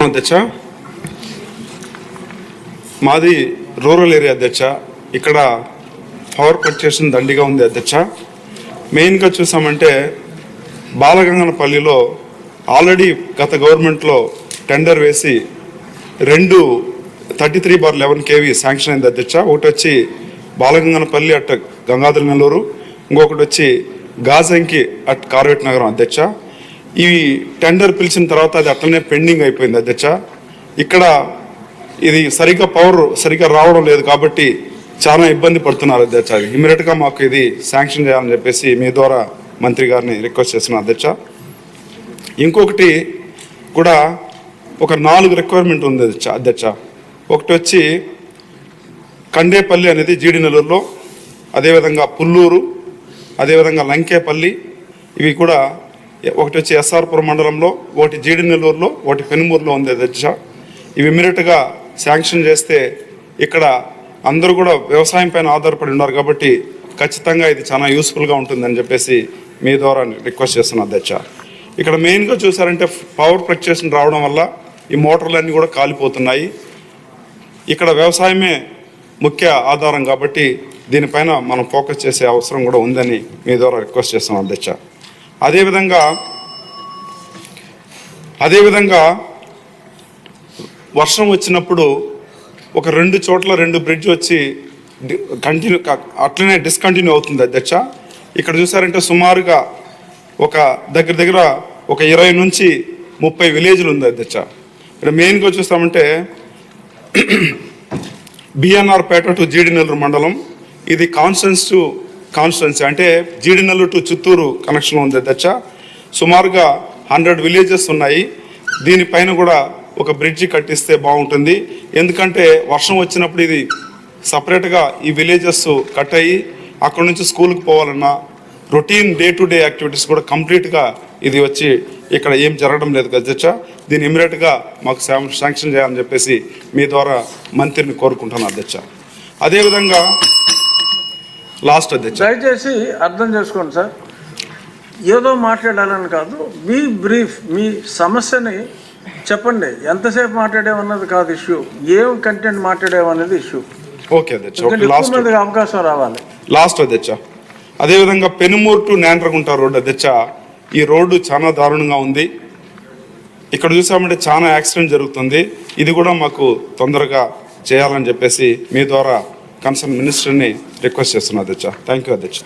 అధ్యక్ష, మాది rural area అధ్యక్ష. ఇక్కడ పవర్ కట్ చేసిన దండిగా ఉంది అధ్యక్ష. మెయిన్గా చూసామంటే బాలగంగనపల్లిలో ఆల్రెడీ గత గవర్నమెంట్లో టెండర్ వేసి 2 33/11 kV శాంక్షన్ అయింది అధ్యక్ష. ఒకటి వచ్చి బాలగంగనపల్లి అట్ గంగాధర నెల్లూరు, ఇంకొకటి వచ్చి గాజంకి అట్ కార్వేట్ నగరం అధ్యక్ష. ఈ టెండర్ పిలిచిన తర్వాత అది అట్లనే పెండింగ్ అయిపోయింది అధ్యక్ష. ఇక్కడ ఇది పవర్ సరిగ్గా రావడం లేదు కాబట్టి చాలా ఇబ్బంది పడుతున్నారు అధ్యక్ష. ఇమీడియట్గా మాకు ఇది శాంక్షన్ చేయాలని చెప్పేసి మీ ద్వారా మంత్రి గారిని రిక్వెస్ట్ చేస్తున్నాను అధ్యక్ష. ఇంకొకటి కూడా ఒక 4 రిక్వైర్మెంట్ ఉంది అధ్యక్ష. ఒకటి వచ్చి కండేపల్లి అనేది జీడి నెల్లూరులో, అదేవిధంగా పుల్లూరు, అదేవిధంగా లంకేపల్లి, ఇవి కూడా ఒకటి వచ్చి ఎస్ఆర్పురం మండలంలో, ఒకటి జీడి నెల్లూరులో, ఒకటి పెనుమూరులో ఉంది అధ్యక్ష. ఇవి ఇమీడియట్గా శాంక్షన్ చేస్తే ఇక్కడ అందరూ కూడా వ్యవసాయం పైన ఆధారపడి ఉన్నారు కాబట్టి ఖచ్చితంగా ఇది చాలా యూస్ఫుల్గా ఉంటుందని చెప్పేసి మీ ద్వారా రిక్వెస్ట్ చేస్తున్నాను అధ్యక్ష. ఇక్కడ మెయిన్గా చూసారంటే పవర్ ఫ్లక్చుయేషన్ రావడం వల్ల ఈ మోటార్లన్నీ కూడా కాలిపోతున్నాయి. ఇక్కడ వ్యవసాయమే ముఖ్య ఆధారం కాబట్టి దీనిపైన మనం ఫోకస్ చేసే అవసరం కూడా ఉందని మీ ద్వారా రిక్వెస్ట్ చేస్తున్నాం అధ్యక్ష. అదేవిధంగా వర్షం వచ్చినప్పుడు ఒక 2 చోట్ల 2 బ్రిడ్జ్ వచ్చి అట్లనే డిస్కంటిన్యూ అవుతుంది అధ్యక్ష. ఇక్కడ చూసారంటే సుమారుగా ఒక దగ్గర ఒక 20 నుంచి 30 విలేజ్లు ఉంది అధ్యక్ష. ఇక్కడ మెయిన్గా చూస్తామంటే బిఎన్ఆర్ పేట టు జీడి నెల్లూరు మండలం, ఇది కాన్స్టెన్సీ అంటే జీడి నెల్లూరు టు చిత్తూరు కనెక్షన్ ఉంది అధ్యక్ష. సుమారుగా 100 విలేజెస్ ఉన్నాయి. దీనిపైన కూడా ఒక బ్రిడ్జి కట్టిస్తే బాగుంటుంది. ఎందుకంటే వర్షం వచ్చినప్పుడు ఇది సపరేట్గా ఈ విలేజెస్ కట్ అయ్యి అక్కడ నుంచి స్కూల్కి పోవాలన్నా routine day to day activities కూడా కంప్లీట్గా ఇది వచ్చి ఇక్కడ ఏం జరగడం లేదు అధ్యక్ష. దీన్ని ఇమీడియట్గా మాకు శాంక్షన్ చేయాలని చెప్పేసి మీ ద్వారా మంత్రిని కోరుకుంటున్నాను అధ్యక్ష. అదేవిధంగా లాస్ట్ అధ్యక్ష, దయచేసి అర్థం చేసుకోండి సార్, ఏదో మాట్లాడాలని కాదు, బీ బ్రీఫ్, మీ సమస్యని చెప్పండి. ఎంతసేపు మాట్లాడేమన్నది కాదు ఇష్యూ, ఏం కంటెంట్ మాట్లాడేమన్నది ఇష్యూ. ఓకే అధ్యక్ష. అవకాశం రావాలి. లాస్ట్ అధ్యక్ష, అదేవిధంగా పెనుమూరు టు నేండ్రగుంట రోడ్డు అధ్యక్ష, ఈ రోడ్డు చాలా దారుణంగా ఉంది. ఇక్కడ చూసామంటే చాలా యాక్సిడెంట్ జరుగుతుంది. ఇది కూడా మాకు తొందరగా చేయాలని చెప్పేసి మీ ద్వారా కన్సర్న్ మినిస్టర్ని రిక్వెస్ట్ చేస్తున్నాను అధ్యక్ష. థ్యాంక్ యూ అధ్యక్ష.